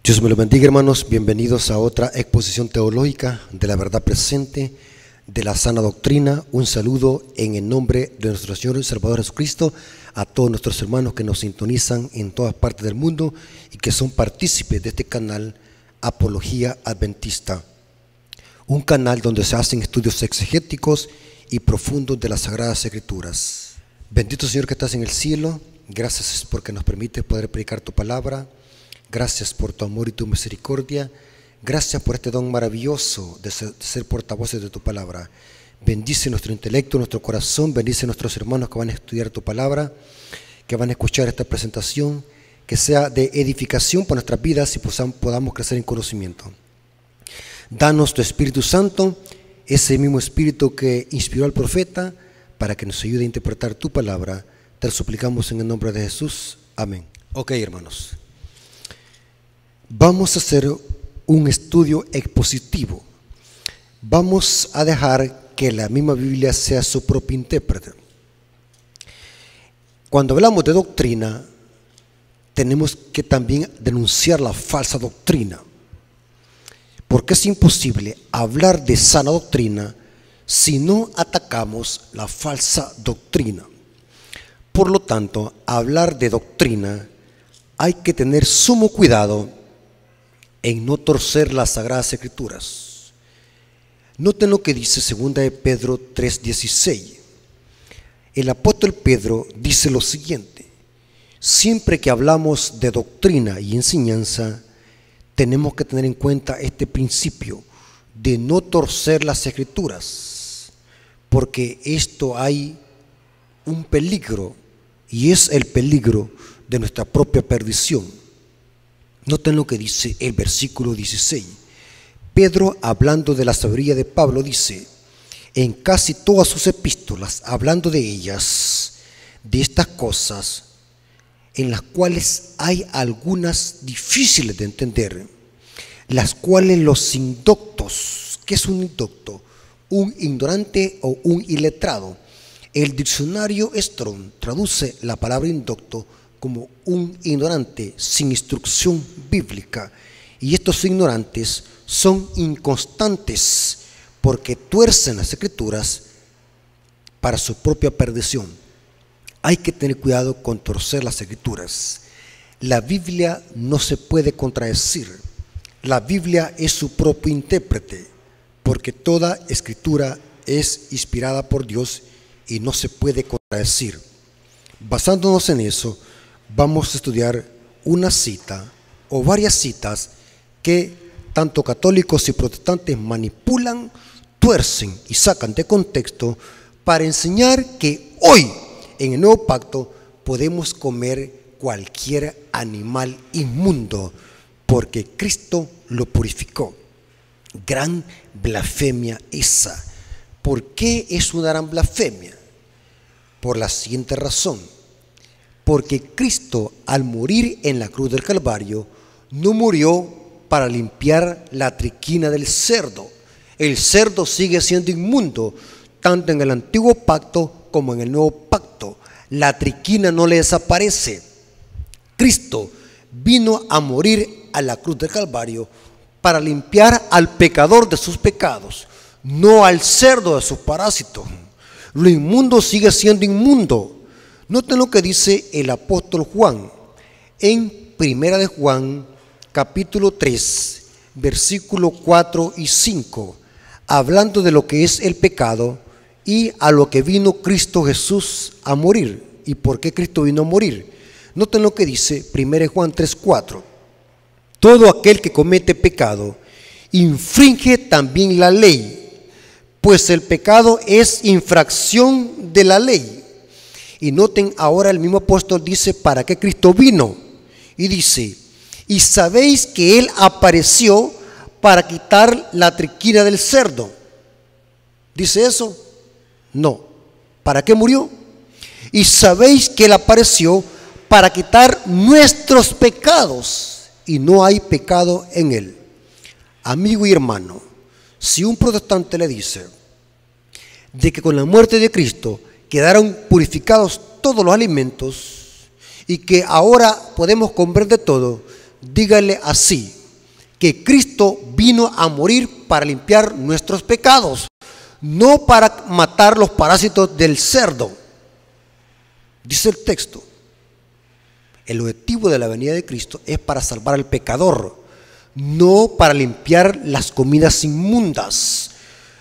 Dios me lo bendiga, hermanos. Bienvenidos a otra exposición teológica de la verdad presente, de la sana doctrina. Un saludo en el nombre de nuestro Señor y Salvador Jesucristo a todos nuestros hermanos que nos sintonizan en todas partes del mundo y que son partícipes de este canal Apología Adventista, un canal donde se hacen estudios exegéticos y profundos de las Sagradas Escrituras. Bendito Señor que estás en el cielo, gracias porque nos permite poder predicar tu palabra. Gracias por tu amor y tu misericordia. Gracias por este don maravilloso de ser portavoces de tu palabra. Bendice nuestro intelecto, nuestro corazón. Bendice a nuestros hermanos que van a estudiar tu palabra, que van a escuchar esta presentación, que sea de edificación para nuestras vidas y podamos crecer en conocimiento. Danos tu Espíritu Santo, ese mismo Espíritu que inspiró al profeta, para que nos ayude a interpretar tu palabra. Te lo suplicamos en el nombre de Jesús. Amén. Ok, hermanos. Vamos a hacer un estudio expositivo. Vamos a dejar que la misma Biblia sea su propio intérprete. Cuando hablamos de doctrina, tenemos que también denunciar la falsa doctrina, porque es imposible hablar de sana doctrina si no atacamos la falsa doctrina. Por lo tanto, hablar de doctrina hay que tener sumo cuidado en no torcer las Sagradas Escrituras. Noten lo que dice 2 de Pedro 3:16. El apóstol Pedro dice lo siguiente: siempre que hablamos de doctrina y enseñanza, tenemos que tener en cuenta este principio de no torcer las Escrituras, porque esto hay un peligro, y es el peligro de nuestra propia perdición. Noten lo que dice el versículo 16. Pedro, hablando de la sabiduría de Pablo, dice: en casi todas sus epístolas, hablando de ellas, de estas cosas, en las cuales hay algunas difíciles de entender, las cuales los indoctos, ¿qué es un indocto? Un ignorante o un iletrado. El diccionario Strong traduce la palabra indocto como un ignorante sin instrucción bíblica, y estos ignorantes son inconstantes porque tuercen las Escrituras para su propia perdición. Hay que tener cuidado con torcer las Escrituras. La Biblia no se puede contradecir. La Biblia es su propio intérprete, porque toda Escritura es inspirada por Dios y no se puede contradecir. Basándonos en eso, vamos a estudiar una cita o varias citas que tanto católicos y protestantes manipulan, tuercen y sacan de contexto para enseñar que hoy en el nuevo pacto podemos comer cualquier animal inmundo porque Cristo lo purificó. Gran blasfemia esa. ¿Por qué es una gran blasfemia? Por la siguiente razón: porque Cristo, al morir en la cruz del Calvario, no murió para limpiar la triquina del cerdo. El cerdo sigue siendo inmundo, tanto en el antiguo pacto como en el nuevo pacto. La triquina no le desaparece. Cristo vino a morir a la cruz del Calvario para limpiar al pecador de sus pecados, no al cerdo de sus parásitos. Lo inmundo sigue siendo inmundo. Noten lo que dice el apóstol Juan en 1 de Juan capítulo 3 versículo 4 y 5, hablando de lo que es el pecado y a lo que vino Cristo Jesús a morir. ¿Y por qué Cristo vino a morir? Noten lo que dice 1 de Juan 3:4. Todo aquel que comete pecado infringe también la ley, pues el pecado es infracción de la ley. Y noten ahora el mismo apóstol dice para qué Cristo vino. Y dice: y sabéis que Él apareció para quitar la triquina del cerdo. ¿Dice eso? No. ¿Para qué murió? Y sabéis que Él apareció para quitar nuestros pecados, y no hay pecado en Él. Amigo y hermano, si un protestante le dice de que con la muerte de Cristo quedaron purificados todos los alimentos y que ahora podemos comer de todo, dígale así, que Cristo vino a morir para limpiar nuestros pecados, no para matar los parásitos del cerdo. Dice el texto, el objetivo de la venida de Cristo es para salvar al pecador, no para limpiar las comidas inmundas.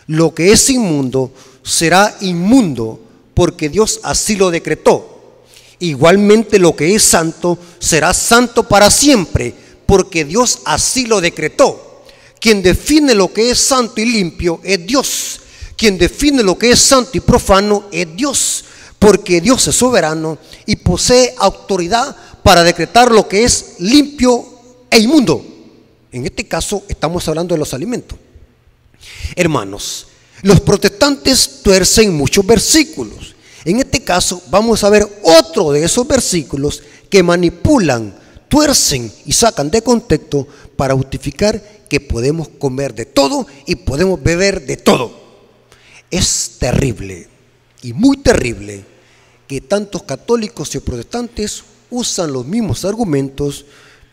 Lo que es inmundo será inmundo porque Dios así lo decretó. Igualmente lo que es santo será santo para siempre porque Dios así lo decretó. Quien define lo que es santo y limpio es Dios. Quien define lo que es santo y profano es Dios, porque Dios es soberano y posee autoridad para decretar lo que es limpio e inmundo. En este caso estamos hablando de los alimentos. Hermanos, los protestantes tuercen muchos versículos. En este caso vamos a ver otro de esos versículos que manipulan, tuercen y sacan de contexto para justificar que podemos comer de todo y podemos beber de todo. Es terrible y muy terrible que tantos católicos y protestantes usan los mismos argumentos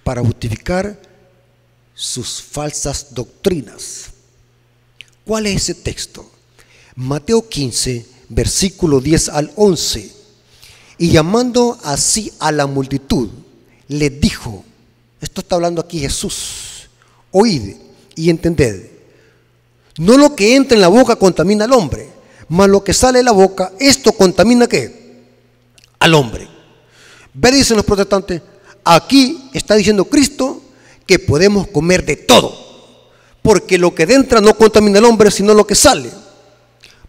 para justificar sus falsas doctrinas. ¿Cuál es ese texto? Mateo 15, versículo 10 al 11. Y llamando así a la multitud, les dijo, esto está hablando aquí Jesús, oíd y entended, no lo que entra en la boca contamina al hombre, mas lo que sale de la boca, esto contamina ¿qué? Al hombre. Ve, dicen los protestantes, aquí está diciendo Cristo que podemos comer de todo, porque lo que entra no contamina al hombre, sino lo que sale.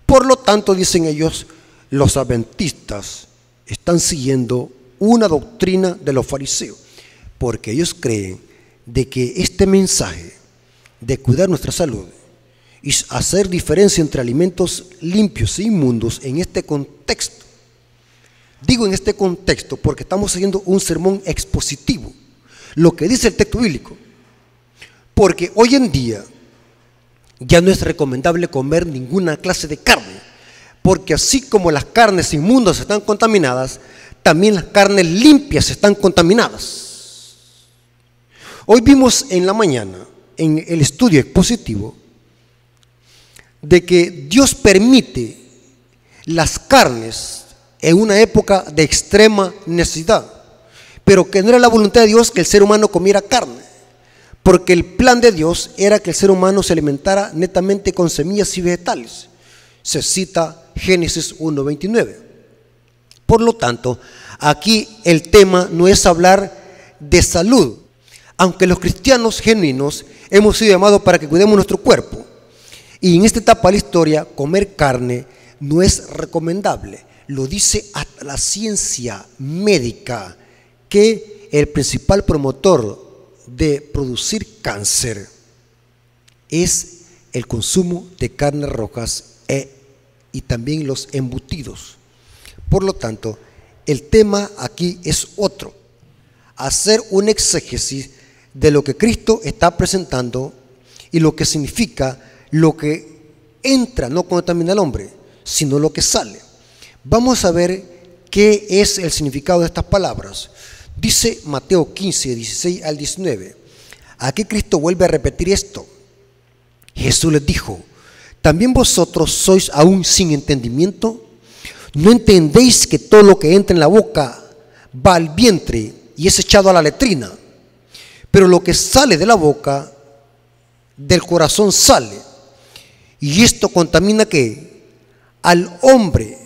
Por lo tanto, dicen ellos, los adventistas están siguiendo una doctrina de los fariseos, porque ellos creen de que este mensaje de cuidar nuestra salud y hacer diferencia entre alimentos limpios e inmundos en este contexto, digo en este contexto porque estamos haciendo un sermón expositivo, lo que dice el texto bíblico, porque hoy en día ya no es recomendable comer ninguna clase de carne, porque así como las carnes inmundas están contaminadas, también las carnes limpias están contaminadas. Hoy vimos en la mañana, en el estudio expositivo, de que Dios permite las carnes en una época de extrema necesidad, pero que no era la voluntad de Dios que el ser humano comiera carne, porque el plan de Dios era que el ser humano se alimentara netamente con semillas y vegetales. Se cita Génesis 1:29. Por lo tanto, aquí el tema no es hablar de salud, aunque los cristianos genuinos hemos sido llamados para que cuidemos nuestro cuerpo. Y en esta etapa de la historia, comer carne no es recomendable. Lo dice hasta la ciencia médica, que el principal promotor de producir cáncer es el consumo de carnes rojas y también los embutidos. Por lo tanto, el tema aquí es otro: hacer un exégesis de lo que Cristo está presentando y lo que significa lo que entra no contamina al hombre, sino lo que sale. Vamos a ver qué es el significado de estas palabras. Dice Mateo 15, 16 al 19. Aquí Cristo vuelve a repetir esto. Jesús les dijo: ¿también vosotros sois aún sin entendimiento? ¿No entendéis que todo lo que entra en la boca va al vientre y es echado a la letrina? Pero lo que sale de la boca, del corazón sale, y esto contamina ¿qué? Al hombre,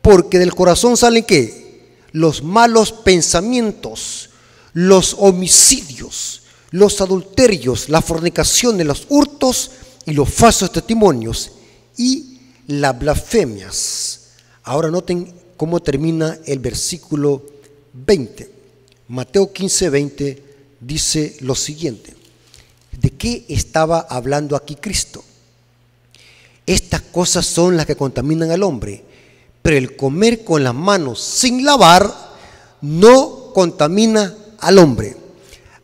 porque del corazón salen ¿qué? Los malos pensamientos, los homicidios, los adulterios, las fornicaciones, los hurtos y los falsos testimonios y las blasfemias. Ahora noten cómo termina el versículo 20. Mateo 15, 20 dice lo siguiente. ¿De qué estaba hablando aquí Cristo? Estas cosas son las que contaminan al hombre, pero el comer con las manos sin lavar no contamina al hombre.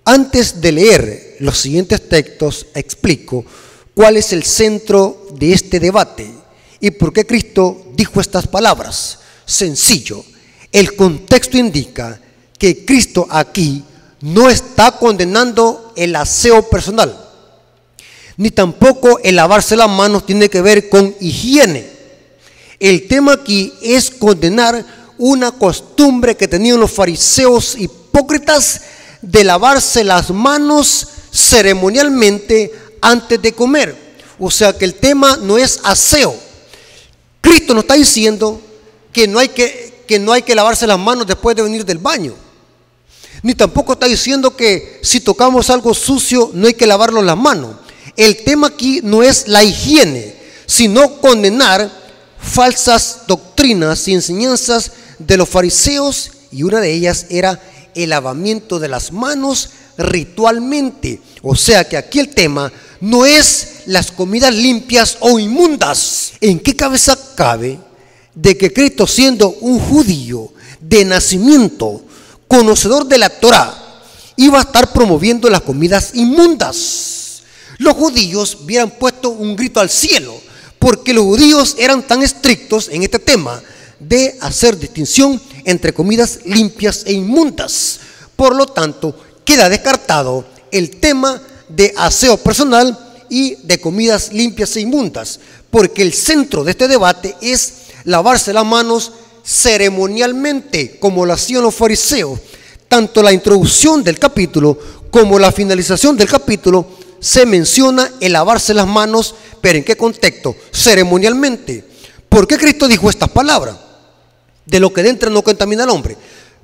Antes de leer los siguientes textos, explico cuál es el centro de este debate y por qué Cristo dijo estas palabras. Sencillo, el contexto indica que Cristo aquí no está condenando el aseo personal, ni tampoco el lavarse las manos tiene que ver con higiene. El tema aquí es condenar una costumbre que tenían los fariseos hipócritas de lavarse las manos ceremonialmente antes de comer. O sea que el tema no es aseo. Cristo nos está diciendo que no hay que lavarse las manos después de venir del baño. Ni tampoco está diciendo que si tocamos algo sucio no hay que lavarnos las manos. El tema aquí no es la higiene, sino condenar falsas doctrinas y enseñanzas de los fariseos, y una de ellas era el lavamiento de las manos ritualmente. O sea que aquí el tema no es las comidas limpias o inmundas. ¿En qué cabeza cabe de que Cristo, siendo un judío de nacimiento, conocedor de la Torá, iba a estar promoviendo las comidas inmundas? Los judíos hubieran puesto un grito al cielo, porque los judíos eran tan estrictos en este tema de hacer distinción entre comidas limpias e inmundas. Por lo tanto, queda descartado el tema de aseo personal y de comidas limpias e inmundas, porque el centro de este debate es lavarse las manos ceremonialmente, como lo hacían los fariseos. Tanto la introducción del capítulo como la finalización del capítulo se menciona el lavarse las manos, pero ¿en qué contexto? Ceremonialmente. ¿Por qué Cristo dijo estas palabras? De lo que dentro no contamina al hombre.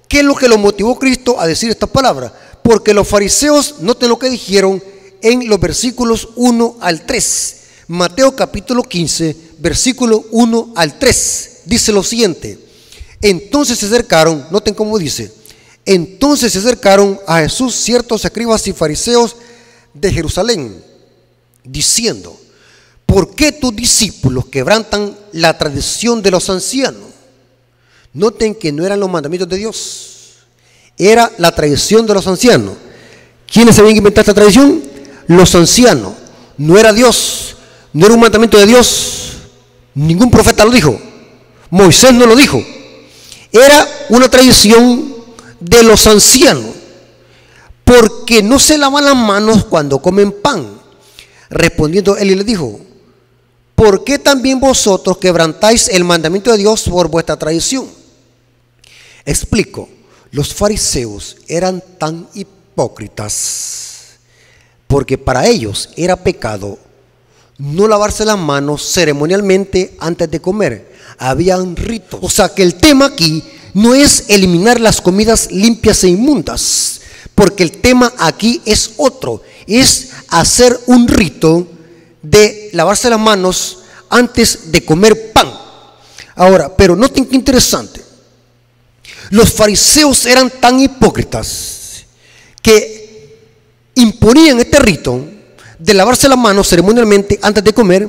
¿Qué es lo que lo motivó Cristo a decir estas palabras? Porque los fariseos, noten lo que dijeron en los versículos 1 al 3. Mateo capítulo 15, versículo 1 al 3. Dice lo siguiente: entonces se acercaron, noten cómo dice, entonces se acercaron a Jesús ciertos escribas y fariseos de Jerusalén, diciendo: ¿por qué tus discípulos quebrantan la tradición de los ancianos? Noten que no eran los mandamientos de Dios, era la tradición de los ancianos. ¿Quiénes habían inventado esta tradición? Los ancianos. No era Dios, no era un mandamiento de Dios, ningún profeta lo dijo, Moisés no lo dijo, era una tradición de los ancianos, porque no se lavan las manos cuando comen pan. Respondiendo él y le dijo: ¿por qué también vosotros quebrantáis el mandamiento de Dios por vuestra tradición? Explico, los fariseos eran tan hipócritas porque para ellos era pecado no lavarse las manos ceremonialmente antes de comer. Habían ritos. O sea que el tema aquí no es eliminar las comidas limpias e inmundas, porque el tema aquí es otro, es hacer un rito de lavarse las manos antes de comer pan. Ahora, pero noten qué interesante, los fariseos eran tan hipócritas que imponían este rito de lavarse las manos ceremonialmente antes de comer,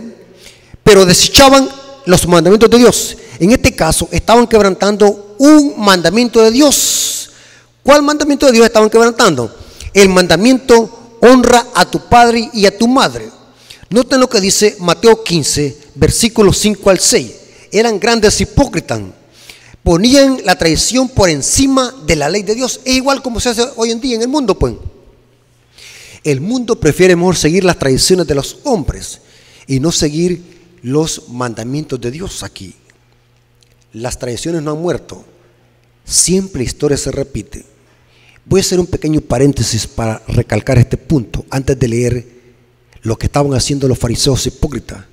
pero desechaban los mandamientos de Dios. En este caso estaban quebrantando un mandamiento de Dios. ¿Cuál mandamiento de Dios estaban quebrantando? El mandamiento: honra a tu padre y a tu madre. Noten lo que dice Mateo 15, versículos 5 al 6. Eran grandes hipócritas, ponían la tradición por encima de la ley de Dios. Es igual como se hace hoy en día en el mundo, pues. El mundo prefiere mejor seguir las tradiciones de los hombres y no seguir los mandamientos de Dios. Aquí las tradiciones no han muerto, siempre la historia se repite. Voy a hacer un pequeño paréntesis para recalcar este punto antes de leer lo que estaban haciendo los fariseos hipócritas.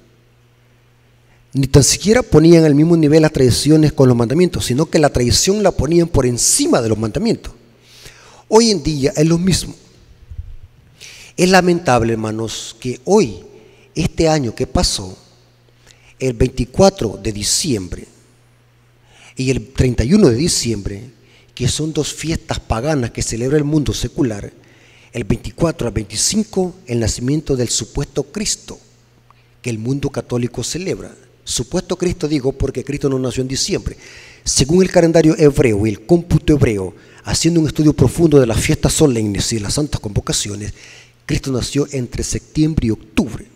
Ni tan siquiera ponían al mismo nivel las tradiciones con los mandamientos, sino que la tradición la ponían por encima de los mandamientos. Hoy en día es lo mismo. Es lamentable, hermanos, que hoy, este año que pasó, el 24 de diciembre y el 31 de diciembre, que son dos fiestas paganas que celebra el mundo secular, el 24 al 25, el nacimiento del supuesto Cristo, que el mundo católico celebra. Supuesto Cristo digo porque Cristo no nació en diciembre. Según el calendario hebreo y el cómputo hebreo, haciendo un estudio profundo de las fiestas solemnes y las santas convocaciones, Cristo nació entre septiembre y octubre.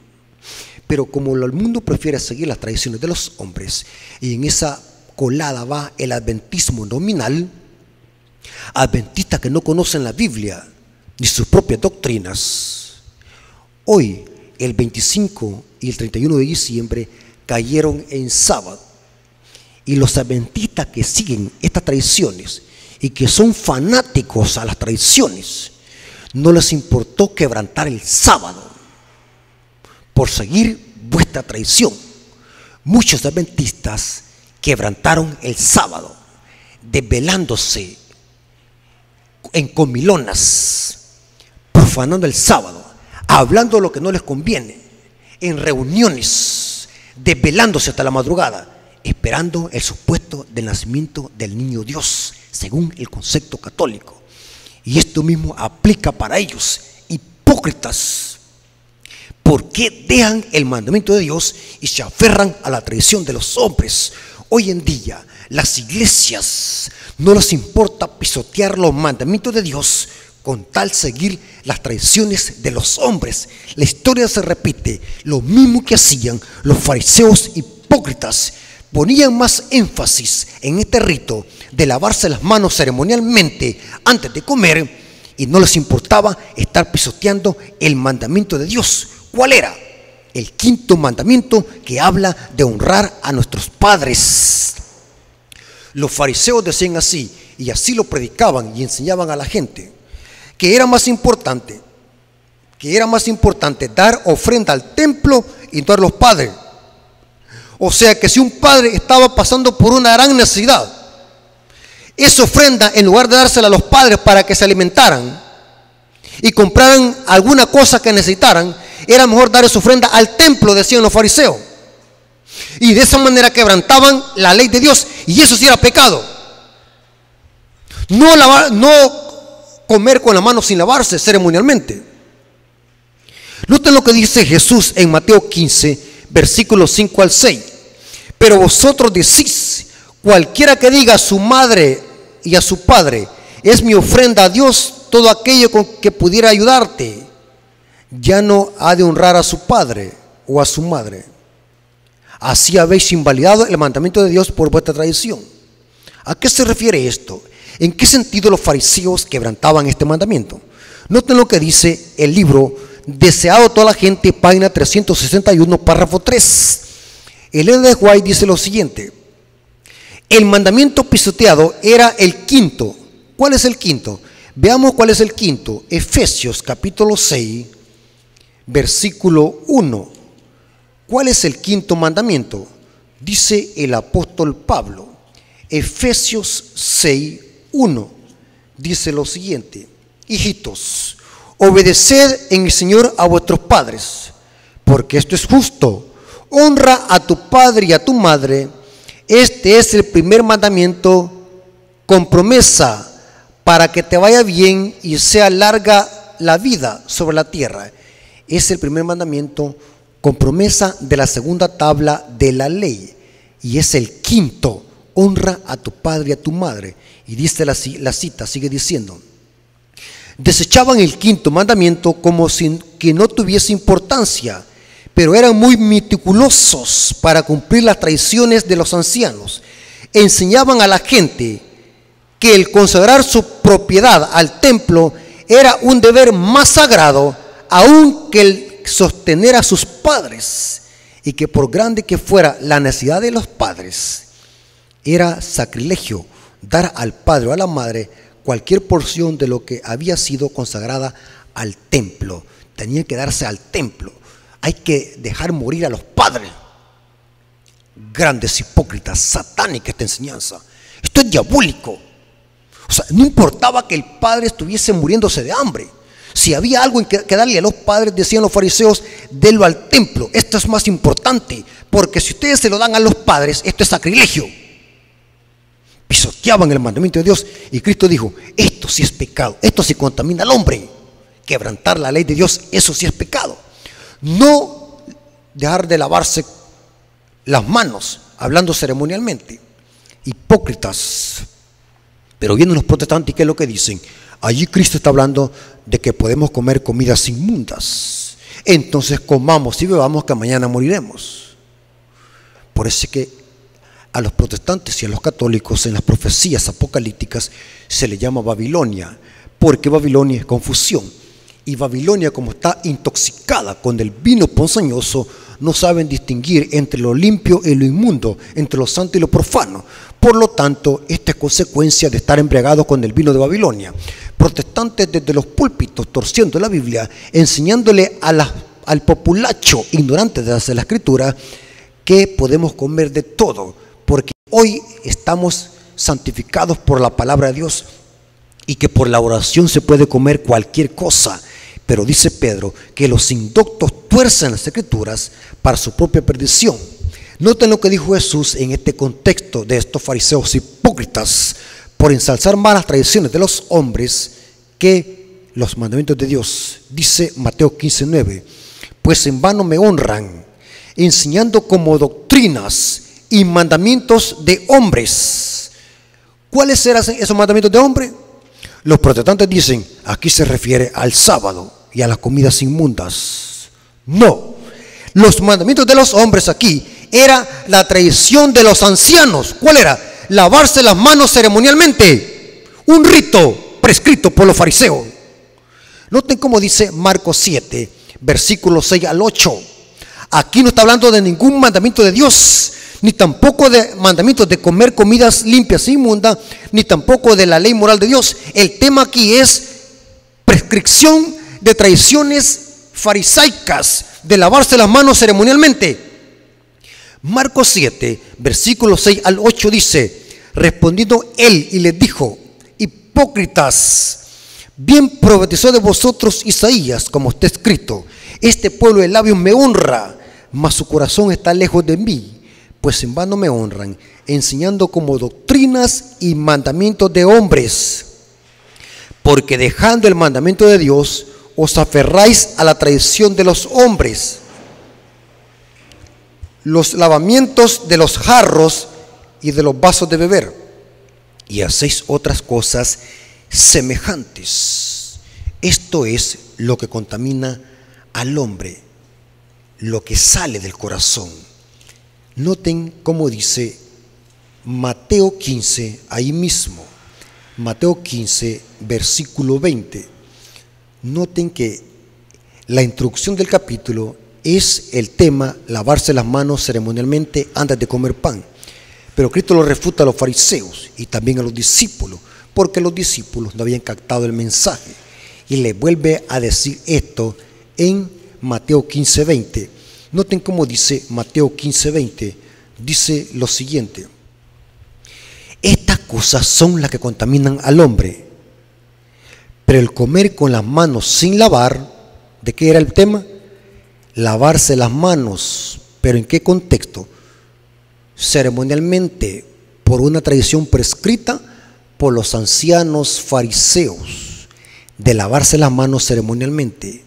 Pero como el mundo prefiere seguir las tradiciones de los hombres y en esa colada va el adventismo nominal, Adventistas que no conocen la Biblia ni sus propias doctrinas, hoy el 25 y el 31 de diciembre cayeron en sábado. Y los adventistas que siguen estas tradiciones y que son fanáticos a las tradiciones, no les importó quebrantar el sábado por seguir vuestra tradición. Muchos adventistas quebrantaron el sábado, desvelándose en comilonas, profanando el sábado, hablando lo que no les conviene, en reuniones, desvelándose hasta la madrugada, esperando el supuesto del nacimiento del niño Dios, según el concepto católico. Y esto mismo aplica para ellos, hipócritas. ¿Por qué dejan el mandamiento de Dios y se aferran a la tradición de los hombres? Hoy en día, las iglesias no les importa pisotear los mandamientos de Dios con tal seguir las tradiciones de los hombres. La historia se repite, lo mismo que hacían los fariseos hipócritas. Ponían más énfasis en este rito de lavarse las manos ceremonialmente antes de comer y no les importaba estar pisoteando el mandamiento de Dios. ¿Cuál era? El quinto mandamiento, que habla de honrar a nuestros padres. Los fariseos decían así, y así lo predicaban y enseñaban a la gente, que era más importante dar ofrenda al templo y no a los padres. O sea que si un padre estaba pasando por una gran necesidad, esa ofrenda, en lugar de dársela a los padres para que se alimentaran y compraran alguna cosa que necesitaran, era mejor dar esa ofrenda al templo, decían los fariseos. Y de esa manera quebrantaban la ley de Dios, y eso sí era pecado. No comer con la mano sin lavarse ceremonialmente. Noten lo que dice Jesús en Mateo 15, versículos 5 al 6. Pero vosotros decís, cualquiera que diga a su madre y a su padre, es mi ofrenda a Dios, todo aquello con que pudiera ayudarte, ya no ha de honrar a su padre o a su madre. Así habéis invalidado el mandamiento de Dios por vuestra tradición. ¿A qué se refiere esto? ¿En qué sentido los fariseos quebrantaban este mandamiento? Noten lo que dice el libro Deseado toda la gente, página 361, párrafo 3. Ellen G. White dice lo siguiente: el mandamiento pisoteado era el quinto. ¿Cuál es el quinto? Veamos cuál es el quinto. Efesios capítulo 6, versículo 1. ¿Cuál es el quinto mandamiento? Dice el apóstol Pablo. Efesios 6, 1. Dice lo siguiente: hijitos, obedeced en el Señor a vuestros padres, porque esto es justo. Honra a tu padre y a tu madre. Este es el primer mandamiento con promesa para que te vaya bien y sea larga la vida sobre la tierra. Es el primer mandamiento con promesa de la segunda tabla de la ley. Y es el quinto: honra a tu padre y a tu madre. Y dice la cita, sigue diciendo: desechaban el quinto mandamiento como si que no tuviese importancia, pero eran muy meticulosos para cumplir las tradiciones de los ancianos. Enseñaban a la gente que el consagrar su propiedad al templo era un deber más sagrado aún que el sostener a sus padres, y que por grande que fuera la necesidad de los padres, era sacrilegio dar al padre o a la madre cualquier porción de lo que había sido consagrada al templo. Tenía que darse al templo. Hay que dejar morir a los padres. Grandes hipócritas, satánica esta enseñanza. Esto es diabólico. O sea, no importaba que el padre estuviese muriéndose de hambre. Si había algo que darle a los padres, decían los fariseos, denlo al templo. Esto es más importante, porque si ustedes se lo dan a los padres, esto es sacrilegio. Pisoteaban el mandamiento de Dios, y Cristo dijo: esto sí es pecado, esto sí contamina al hombre. Quebrantar la ley de Dios, eso sí es pecado. No dejar de lavarse las manos, hablando ceremonialmente. Hipócritas. Pero vienen los protestantes, y ¿qué es lo que dicen? Allí Cristo está hablando de que podemos comer comidas inmundas. Entonces comamos y bebamos, que mañana moriremos. Por eso es que A los protestantes y a los católicos en las profecías apocalípticas se le llama Babilonia, porque Babilonia es confusión. Y Babilonia, como está intoxicada con el vino ponzoñoso, no saben distinguir entre lo limpio y lo inmundo, entre lo santo y lo profano. Por lo tanto, esta es consecuencia de estar embriagados con el vino de Babilonia. Protestantes desde los púlpitos torciendo la Biblia, enseñándole al populacho ignorante de la Escritura que podemos comer de todo, porque hoy estamos santificados por la palabra de Dios y que por la oración se puede comer cualquier cosa. Pero dice Pedro que los indoctos tuercen las Escrituras para su propia perdición. Noten lo que dijo Jesús en este contexto de estos fariseos hipócritas por ensalzar más las tradiciones de los hombres que los mandamientos de Dios. Dice Mateo 15:9: pues en vano me honran, enseñando como doctrinas y mandamientos de hombres. ¿Cuáles eran esos mandamientos de hombres? Los protestantes dicen, aquí se refiere al sábado y a las comidas inmundas. No, los mandamientos de los hombres aquí era la tradición de los ancianos. ¿Cuál era? Lavarse las manos ceremonialmente, un rito prescrito por los fariseos. Noten cómo dice Marcos 7, versículos 6 al 8. Aquí no está hablando de ningún mandamiento de Dios, ni tampoco de mandamientos de comer comidas limpias e inmundas, ni tampoco de la ley moral de Dios. El tema aquí es prescripción de tradiciones farisaicas, de lavarse las manos ceremonialmente. Marcos 7, versículos 6 al 8 dice: respondiendo él y les dijo: hipócritas, bien profetizó de vosotros Isaías, como está escrito: este pueblo de labios me honra, mas su corazón está lejos de mí, pues en vano me honran, enseñando como doctrinas y mandamientos de hombres. Porque dejando el mandamiento de Dios, os aferráis a la tradición de los hombres, los lavamientos de los jarros y de los vasos de beber, y hacéis otras cosas semejantes. Esto es lo que contamina al hombre, lo que sale del corazón. Noten cómo dice Mateo 15, ahí mismo, Mateo 15, versículo 20. Noten que la introducción del capítulo es el tema lavarse las manos ceremonialmente antes de comer pan. Pero Cristo lo refuta a los fariseos y también a los discípulos, porque los discípulos no habían captado el mensaje. Y le vuelve a decir esto en Mateo 15, 20. Noten cómo dice Mateo 15, 20. Dice lo siguiente: estas cosas son las que contaminan al hombre, pero el comer con las manos sin lavar, ¿de qué era el tema? Lavarse las manos, pero ¿en qué contexto? Ceremonialmente, por una tradición prescrita por los ancianos fariseos, de lavarse las manos ceremonialmente.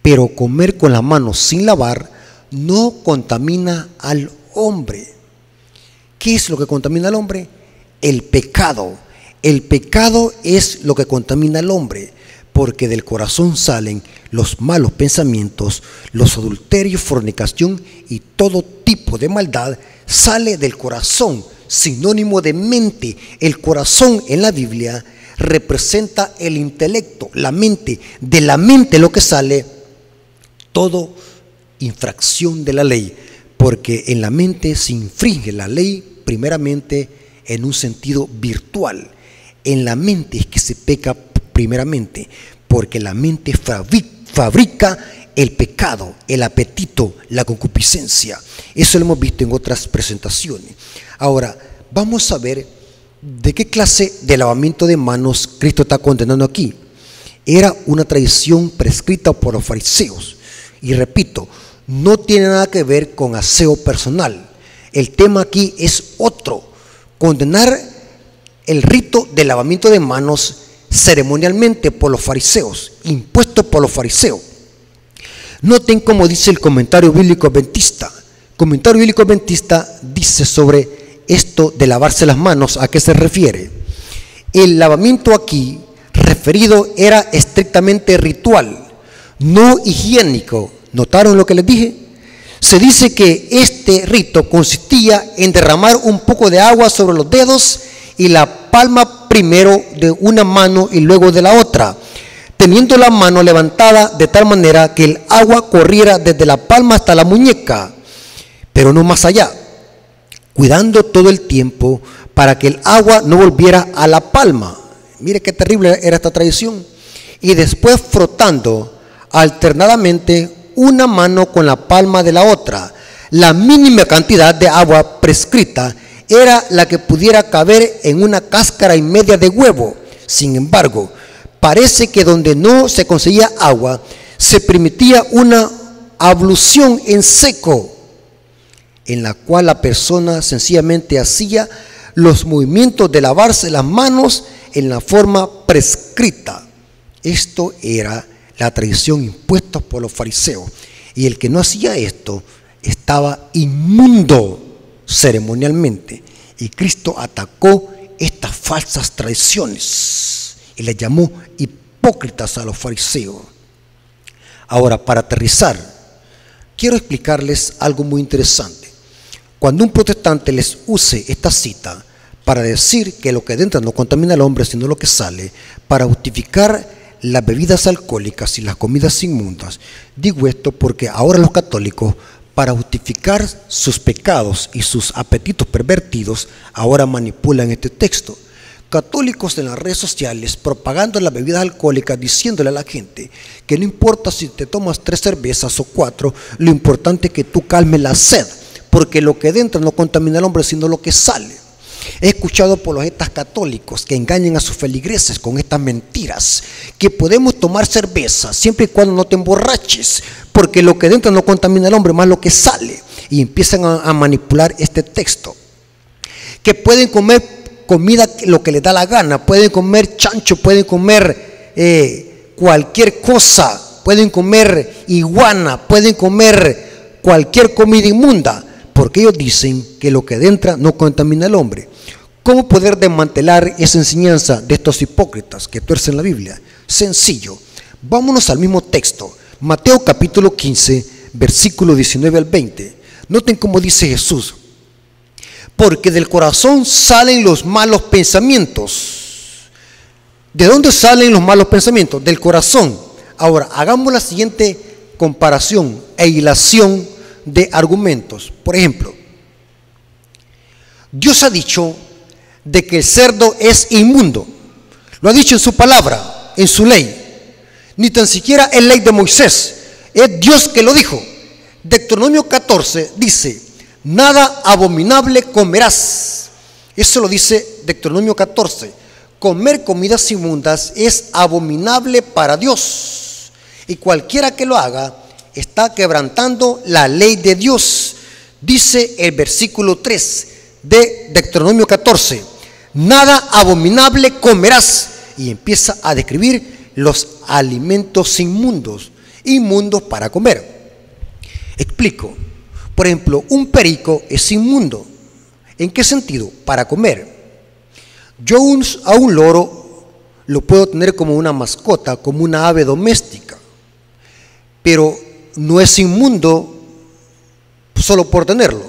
Pero comer con las manos sin lavar no contamina al hombre. ¿Qué es lo que contamina al hombre? El pecado. El pecado es lo que contamina al hombre, porque del corazón salen los malos pensamientos, los adulterios, fornicación y todo tipo de maldad sale del corazón, sinónimo de mente. El corazón en la Biblia representa el intelecto, la mente. De la mente lo que sale, todo infracción de la ley, porque en la mente se infringe la ley primeramente en un sentido virtual. En la mente es que se peca primeramente, porque la mente fabrica el pecado, el apetito, la concupiscencia. Eso lo hemos visto en otras presentaciones. Ahora, vamos a ver de qué clase de lavamiento de manos Cristo está condenando aquí. Era una tradición prescrita por los fariseos. Y repito, no tiene nada que ver con aseo personal. El tema aquí es otro: condenar el rito de lavamiento de manos ceremonialmente por los fariseos, impuesto por los fariseos. Noten cómo dice el comentario bíblico adventista. El comentario bíblico adventista dice sobre esto de lavarse las manos, ¿a qué se refiere? El lavamiento aquí referido era estrictamente ritual, no higiénico. ¿Notaron lo que les dije? Se dice que este rito consistía en derramar un poco de agua sobre los dedos y la palma primero de una mano y luego de la otra, teniendo la mano levantada de tal manera que el agua corriera desde la palma hasta la muñeca, pero no más allá, cuidando todo el tiempo para que el agua no volviera a la palma. Mire qué terrible era esta tradición. Y después frotando alternadamente una mano con la palma de la otra. La mínima cantidad de agua prescrita era la que pudiera caber en una cáscara y media de huevo. Sin embargo, parece que donde no se conseguía agua, se permitía una ablución en seco, en la cual la persona sencillamente hacía los movimientos de lavarse las manos en la forma prescrita. Esto era la tradición impuesta por los fariseos, y el que no hacía esto estaba inmundo ceremonialmente, y Cristo atacó estas falsas tradiciones y les llamó hipócritas a los fariseos. Ahora, para aterrizar, quiero explicarles algo muy interesante. Cuando un protestante les use esta cita para decir que lo que entra no contamina al hombre sino lo que sale, para justificar las bebidas alcohólicas y las comidas inmundas, digo esto porque ahora los católicos, para justificar sus pecados y sus apetitos pervertidos, ahora manipulan este texto. Católicos en las redes sociales propagando las bebidas alcohólicas, diciéndole a la gente que no importa si te tomas 3 cervezas o 4, lo importante es que tú calmes la sed, porque lo que entra no contamina al hombre sino lo que sale. He escuchado apologetas católicos que engañan a sus feligreses con estas mentiras, que podemos tomar cerveza siempre y cuando no te emborraches, porque lo que entra no contamina al hombre más lo que sale, y empiezan a manipular este texto. Que pueden comer comida lo que les da la gana, pueden comer chancho, pueden comer cualquier cosa, pueden comer iguana, pueden comer cualquier comida inmunda, porque ellos dicen que lo que entra no contamina al hombre. ¿Cómo poder desmantelar esa enseñanza de estos hipócritas que tuercen la Biblia? Sencillo, vámonos al mismo texto, Mateo capítulo 15, versículo 19 al 20. Noten cómo dice Jesús: porque del corazón salen los malos pensamientos. ¿De dónde salen los malos pensamientos? Del corazón. Ahora, hagamos la siguiente comparación e hilación de argumentos. Por ejemplo, Dios ha dicho de que el cerdo es inmundo. Lo ha dicho en su palabra, en su ley. Ni tan siquiera es ley de Moisés, es Dios que lo dijo. Deuteronomio 14 dice: nada abominable comerás. Eso lo dice Deuteronomio 14. Comer comidas inmundas es abominable para Dios, y cualquiera que lo haga está quebrantando la ley de Dios. Dice el versículo 3 de Deuteronomio 14: nada abominable comerás, y empieza a describir los alimentos inmundos para comer. Explico. Por ejemplo, un perico es inmundo. ¿En qué sentido? Para comer. Yo a un loro lo puedo tener como una mascota, como una ave doméstica, pero no es inmundo solo por tenerlo.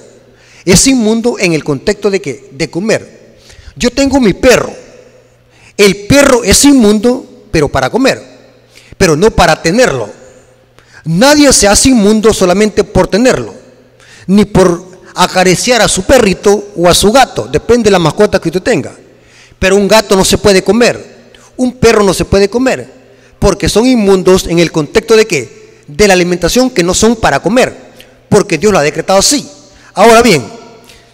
Es inmundo en el contexto de ¿qué? De comer. Yo tengo mi perro. El perro es inmundo, pero para comer, pero no para tenerlo. Nadie se hace inmundo solamente por tenerlo, ni por acariciar a su perrito o a su gato, depende de la mascota que usted tenga. Pero un gato no se puede comer, un perro no se puede comer, porque son inmundos en el contexto de ¿qué? De la alimentación, que no son para comer, porque Dios lo ha decretado así. Ahora bien,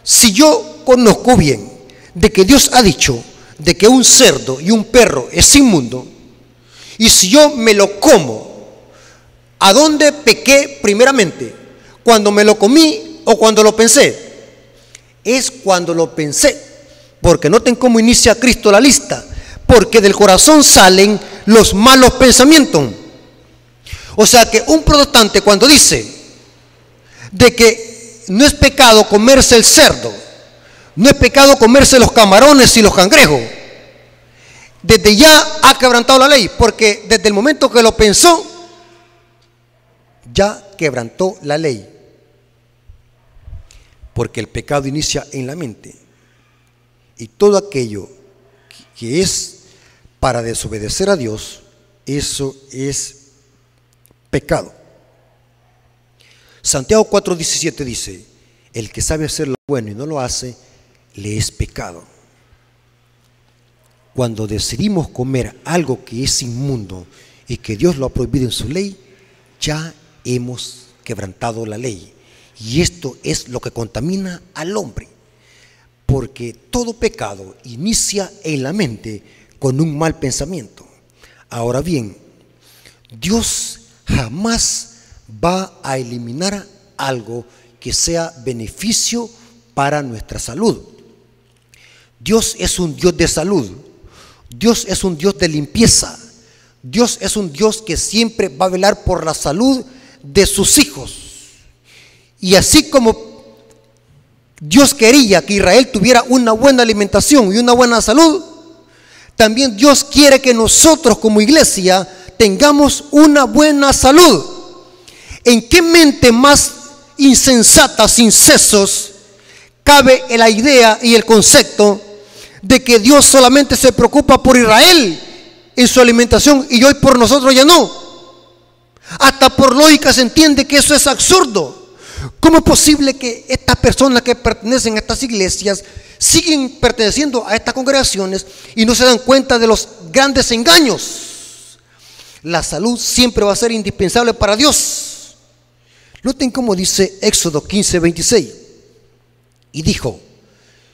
si yo conozco bien de que Dios ha dicho de que un cerdo y un perro es inmundo, y si yo me lo como, ¿a dónde pequé primeramente? ¿Cuando me lo comí o cuando lo pensé? Es cuando lo pensé, porque noten cómo inicia Cristo la lista: porque del corazón salen los malos pensamientos. O sea que un protestante, cuando dice de que no es pecado comerse el cerdo, no es pecado comerse los camarones y los cangrejos, desde ya ha quebrantado la ley, porque desde el momento que lo pensó, ya quebrantó la ley. porque el pecado inicia en la mente. Y todo aquello que es para desobedecer a Dios, eso es pecado. Santiago 4:17 dice: el que sabe hacer lo bueno y no lo hace, le es pecado. Cuando decidimos comer algo que es inmundo y que Dios lo ha prohibido en su ley, ya hemos quebrantado la ley. Y esto es lo que contamina al hombre, porque todo pecado inicia en la mente con un mal pensamiento. Ahora bien, Dios jamás va a eliminar algo que sea beneficio para nuestra salud. Dios es un Dios de salud. Dios es un Dios de limpieza. Dios es un Dios que siempre va a velar por la salud de sus hijos. Y así como Dios quería que Israel tuviera una buena alimentación y una buena salud, también Dios quiere que nosotros como iglesia tengamos una buena salud. ¿En qué mente más insensata, sin sesos, cabe la idea y el concepto de que Dios solamente se preocupa por Israel en su alimentación y hoy por nosotros ya no? Hasta por lógica se entiende que eso es absurdo. ¿Cómo es posible que estas personas que pertenecen a estas iglesias siguen perteneciendo a estas congregaciones y no se dan cuenta de los grandes engaños? La salud siempre va a ser indispensable para Dios. Noten cómo dice Éxodo 15:26. Y dijo: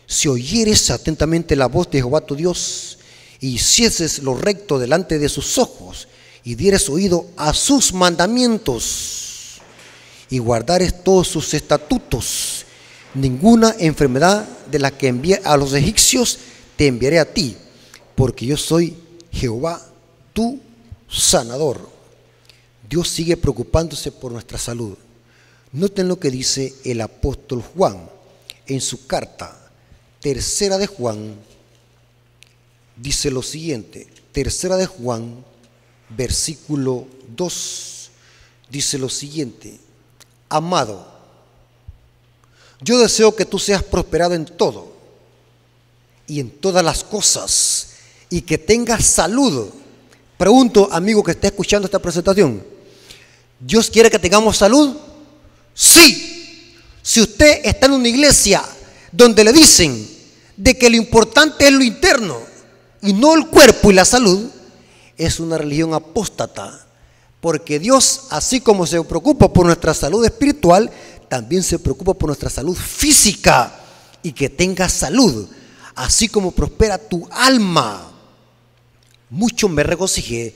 si oyeres atentamente la voz de Jehová tu Dios, y hicieses lo recto delante de sus ojos, y dieres oído a sus mandamientos, y guardares todos sus estatutos, ninguna enfermedad de la que envié a los egipcios te enviaré a ti, porque yo soy Jehová tu sanador. Dios sigue preocupándose por nuestra salud. Noten lo que dice el apóstol Juan en su carta, tercera de Juan, dice lo siguiente, tercera de Juan, versículo 2, dice lo siguiente: amado, yo deseo que tú seas prosperado en todo y en todas las cosas, y que tengas salud. Pregunto, amigo que está escuchando esta presentación, ¿Dios quiere que tengamos salud? Sí. Si usted está en una iglesia donde le dicen de que lo importante es lo interno y no el cuerpo y la salud, es una religión apóstata, porque Dios, así como se preocupa por nuestra salud espiritual, también se preocupa por nuestra salud física, y que tengas salud, así como prospera tu alma. Mucho me regocijé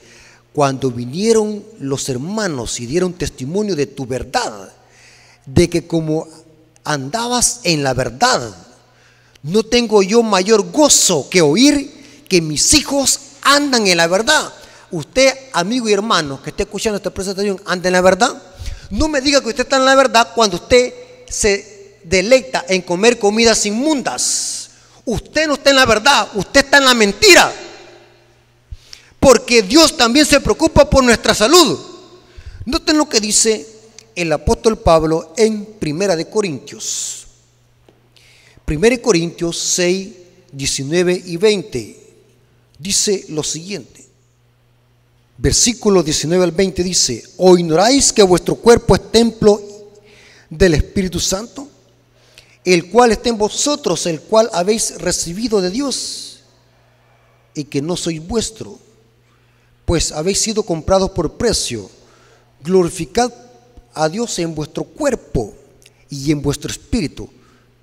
cuando vinieron los hermanos y dieron testimonio de tu verdad, de que como andabas en la verdad, no tengo yo mayor gozo que oír que mis hijos andan en la verdad. Usted, amigo y hermano que esté escuchando esta presentación, anda en la verdad. No me diga que usted está en la verdad cuando usted se deleita en comer comidas inmundas. Usted no está en la verdad, usted está en la mentira. Porque Dios también se preocupa por nuestra salud. Noten lo que dice el apóstol Pablo en 1 Corintios. 1 Corintios 6, 19 y 20. Dice lo siguiente. Versículo 19 al 20 dice: ¿o ignoráis que vuestro cuerpo es templo del Espíritu Santo, el cual está en vosotros, el cual habéis recibido de Dios, y que no sois vuestro, pues habéis sido comprados por precio? Glorificad a Dios en vuestro cuerpo y en vuestro espíritu.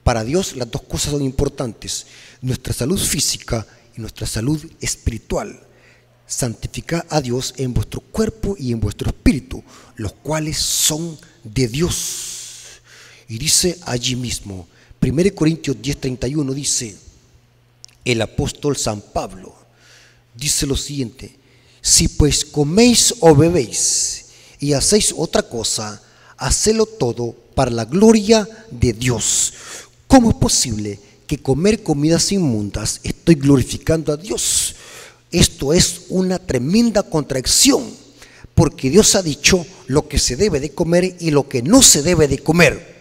Para Dios las dos cosas son importantes: nuestra salud física y nuestra salud espiritual. Santificad a Dios en vuestro cuerpo y en vuestro espíritu, los cuales son de Dios. Y dice allí mismo, 1 Corintios 10:31, dice el apóstol San Pablo, dice lo siguiente: si pues coméis o bebéis y hacéis otra cosa, hacedlo todo para la gloria de Dios. ¿Cómo es posible que comer comidas inmundas estoy glorificando a Dios? Esto es una tremenda contradicción, porque Dios ha dicho lo que se debe de comer y lo que no se debe de comer.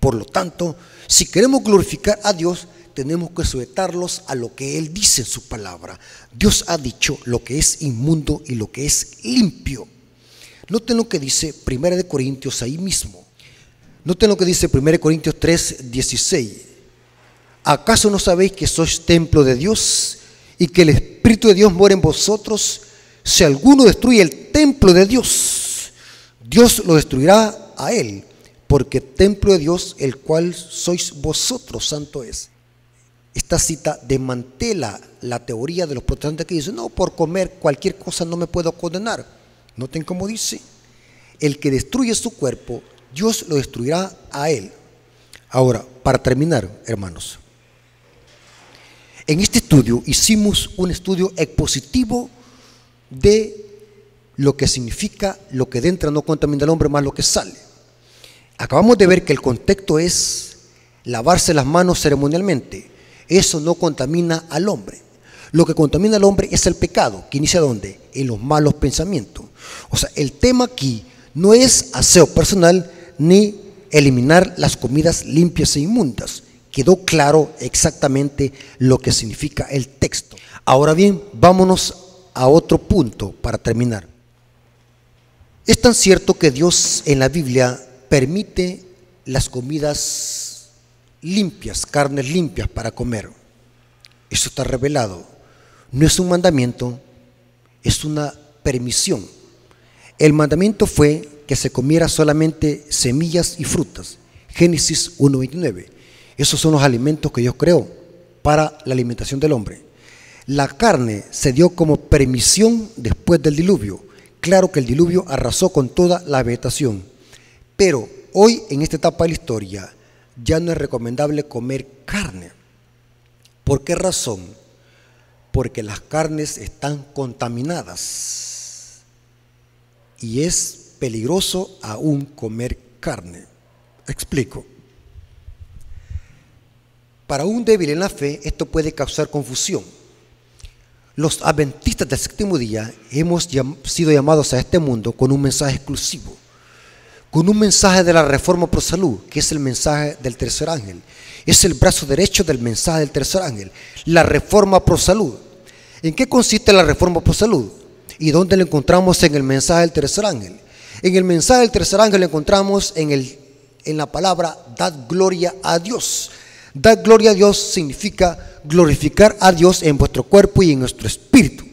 Por lo tanto, si queremos glorificar a Dios, tenemos que sujetarlos a lo que Él dice en su palabra. Dios ha dicho lo que es inmundo y lo que es limpio. Noten lo que dice 1 Corintios ahí mismo. Noten lo que dice 1 Corintios 3:16. ¿Acaso no sabéis que sois templo de Dios y que el Espíritu de Dios mora en vosotros? Si alguno destruye el templo de Dios, Dios lo destruirá a él, porque templo de Dios, el cual sois vosotros, santo es. Esta cita desmantela la teoría de los protestantes que dicen, no, por comer cualquier cosa no me puedo condenar. Noten cómo dice, el que destruye su cuerpo, Dios lo destruirá a él. Ahora, para terminar, hermanos, en este estudio hicimos un estudio expositivo de lo que significa lo que entra no contamina al hombre más lo que sale. Acabamos de ver que el contexto es lavarse las manos ceremonialmente. Eso no contamina al hombre. Lo que contamina al hombre es el pecado, que inicia ¿dónde? En los malos pensamientos. O sea, el tema aquí no es aseo personal ni eliminar las comidas limpias e inmundas. Quedó claro exactamente lo que significa el texto. Ahora bien, vámonos a otro punto para terminar. Es tan cierto que Dios en la Biblia permite las comidas limpias, carnes limpias para comer. Eso está revelado. No es un mandamiento, es una permisión. El mandamiento fue que se comiera solamente semillas y frutas. Génesis 1:29. Esos son los alimentos que Dios creó para la alimentación del hombre. La carne se dio como permisión después del diluvio. Claro que el diluvio arrasó con toda la vegetación, pero hoy en esta etapa de la historia ya no es recomendable comer carne. ¿Por qué razón? Porque las carnes están contaminadas y es peligroso aún comer carne. Explico. Para un débil en la fe esto puede causar confusión. Los adventistas del séptimo día hemos sido llamados a este mundo con un mensaje exclusivo, con un mensaje de la Reforma Pro Salud, que es el mensaje del tercer ángel. Es el brazo derecho del mensaje del tercer ángel, la Reforma Pro Salud. ¿En qué consiste la Reforma Pro Salud? ¿Y dónde lo encontramos en el mensaje del tercer ángel? En el mensaje del tercer ángel lo encontramos en la palabra dad gloria a Dios. Dar gloria a Dios significa glorificar a Dios en vuestro cuerpo y en nuestro espíritu.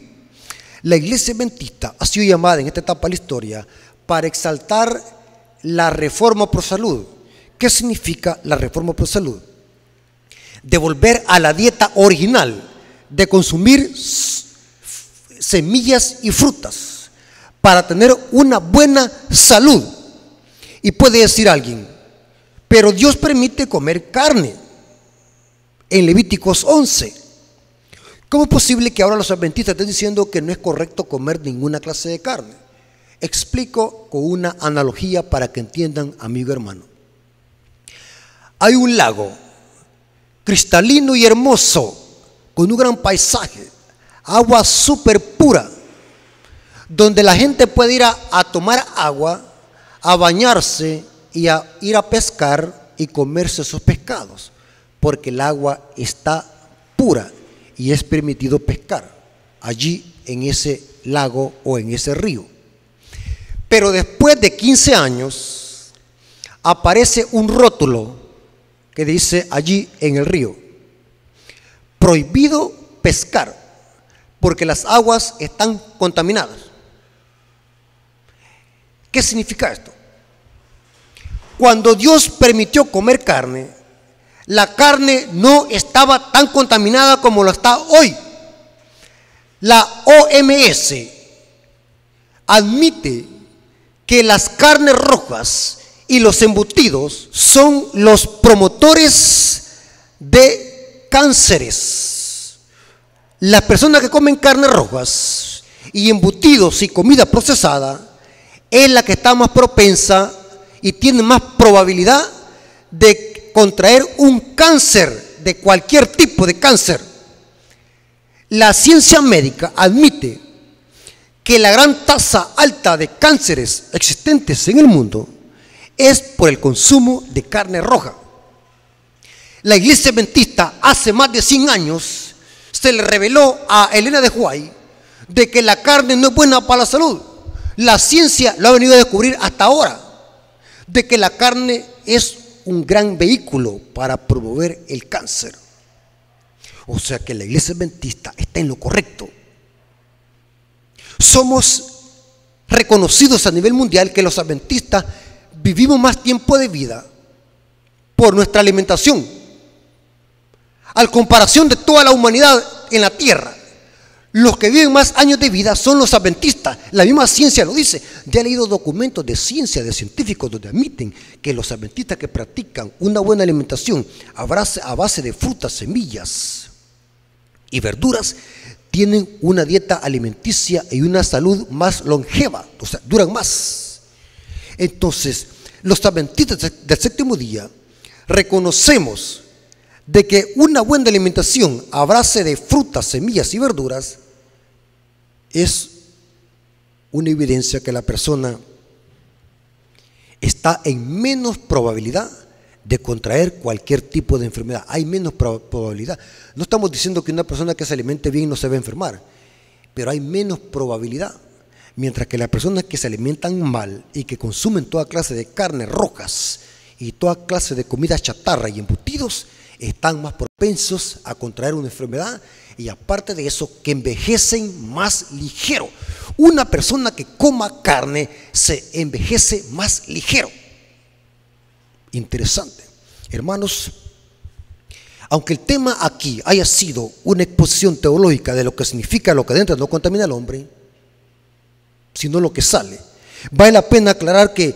La iglesia adventista ha sido llamada en esta etapa de la historia para exaltar la Reforma Pro Salud. ¿Qué significa la Reforma Pro Salud? De volver a la dieta original, de consumir semillas y frutas para tener una buena salud. Y puede decir alguien, pero Dios permite comer carne. En Levíticos 11. ¿Cómo es posible que ahora los adventistas estén diciendo que no es correcto comer ninguna clase de carne? Explico con una analogía para que entiendan, amigo hermano. Hay un lago cristalino y hermoso, con un gran paisaje, agua súper pura, donde la gente puede ir a tomar agua, a bañarse y a ir a pescar y comerse esos pescados. Porque el agua está pura y es permitido pescar allí en ese lago o en ese río. Pero después de 15 años aparece un rótulo que dice allí en el río, prohibido pescar porque las aguas están contaminadas. ¿Qué significa esto? Cuando Dios permitió comer carne, la carne no estaba tan contaminada como lo está hoy. La OMS admite que las carnes rojas y los embutidos son los promotores de cánceres. Las personas que comen carnes rojas y embutidos y comida procesada es la que está más propensa y tiene más probabilidad de contraer un cáncer, de cualquier tipo de cáncer. La ciencia médica admite que la gran tasa alta de cánceres existentes en el mundo es por el consumo de carne roja. La iglesia adventista hace más de 100 años se le reveló a Elena de White de que la carne no es buena para la salud. La ciencia lo ha venido a descubrir hasta ahora, de que la carne es un gran vehículo para promover el cáncer. O sea que la iglesia adventista está en lo correcto. Somos reconocidos a nivel mundial que los adventistas vivimos más tiempo de vida por nuestra alimentación, a comparación de toda la humanidad en la tierra. Los que viven más años de vida son los adventistas. La misma ciencia lo dice. Ya he leído documentos de ciencia, de científicos, donde admiten que los adventistas que practican una buena alimentación a base de frutas, semillas y verduras tienen una dieta alimenticia y una salud más longeva, o sea, duran más. Entonces, los adventistas del séptimo día reconocemos de que una buena alimentación a base de frutas, semillas y verduras es una evidencia que la persona está en menos probabilidad de contraer cualquier tipo de enfermedad. Hay menos probabilidad. No estamos diciendo que una persona que se alimente bien no se va a enfermar, pero hay menos probabilidad. Mientras que las personas que se alimentan mal y que consumen toda clase de carnes rojas y toda clase de comida chatarra y embutidos, están más propensos a contraer una enfermedad, y aparte de eso, que envejecen más ligero. Una persona que coma carne se envejece más ligero. Interesante. Hermanos, aunque el tema aquí haya sido una exposición teológica de lo que significa lo que dentro no contamina al hombre, sino lo que sale, vale la pena aclarar que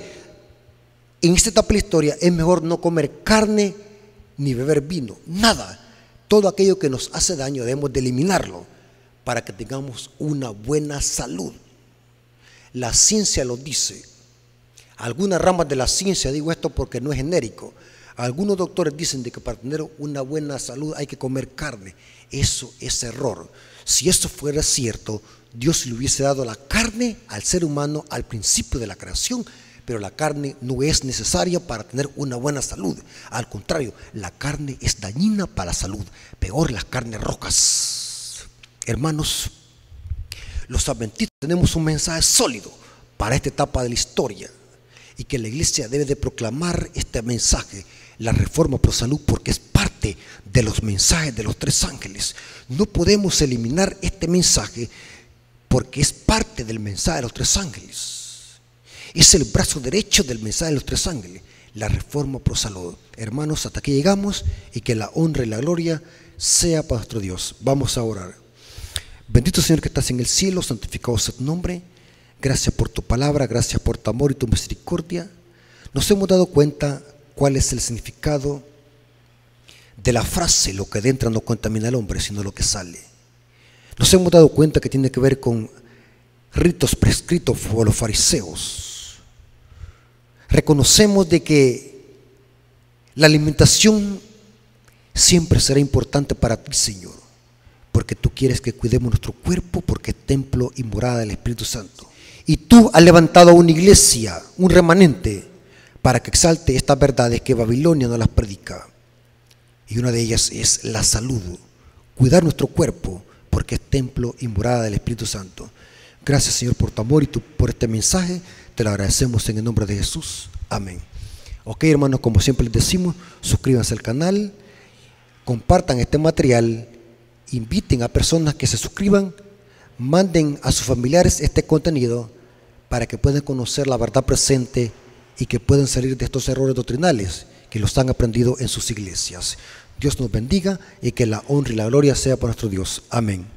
en esta etapa de la historia es mejor no comer carne ni beber vino, nada. Todo aquello que nos hace daño debemos de eliminarlo para que tengamos una buena salud. La ciencia lo dice. Algunas ramas de la ciencia, digo esto porque no es genérico, algunos doctores dicen de que para tener una buena salud hay que comer carne. Eso es error. Si eso fuera cierto, Dios le hubiese dado la carne al ser humano al principio de la creación, pero la carne no es necesaria para tener una buena salud. Al contrario, la carne es dañina para la salud, peor las carnes rojas. Hermanos, los adventistas tenemos un mensaje sólido para esta etapa de la historia, y que la iglesia debe de proclamar este mensaje, la reforma pro salud, porque es parte de los mensajes de los tres ángeles. No podemos eliminar este mensaje porque es parte del mensaje de los tres ángeles. Es el brazo derecho del mensaje de los tres ángeles, la reforma pro salud. Hermanos, hasta aquí llegamos, y que la honra y la gloria sea para nuestro Dios. Vamos a orar. Bendito Señor que estás en el cielo, santificado sea tu nombre. Gracias por tu palabra, gracias por tu amor y tu misericordia. Nos hemos dado cuenta cuál es el significado de la frase: lo que entra no contamina al hombre, sino lo que sale. Nos hemos dado cuenta que tiene que ver con ritos prescritos por los fariseos. Reconocemos de que la alimentación siempre será importante para ti, Señor, porque tú quieres que cuidemos nuestro cuerpo, porque es templo y morada del Espíritu Santo. Y tú has levantado una iglesia, un remanente, para que exalte estas verdades que Babilonia no las predica. Y una de ellas es la salud, cuidar nuestro cuerpo, porque es templo y morada del Espíritu Santo. Gracias, Señor, por tu amor y por este mensaje. Te lo agradecemos en el nombre de Jesús. Amén. Ok, hermanos, como siempre les decimos, suscríbanse al canal, compartan este material, inviten a personas que se suscriban, manden a sus familiares este contenido para que puedan conocer la verdad presente y que puedan salir de estos errores doctrinales que los han aprendido en sus iglesias. Dios nos bendiga y que la honra y la gloria sea para nuestro Dios. Amén.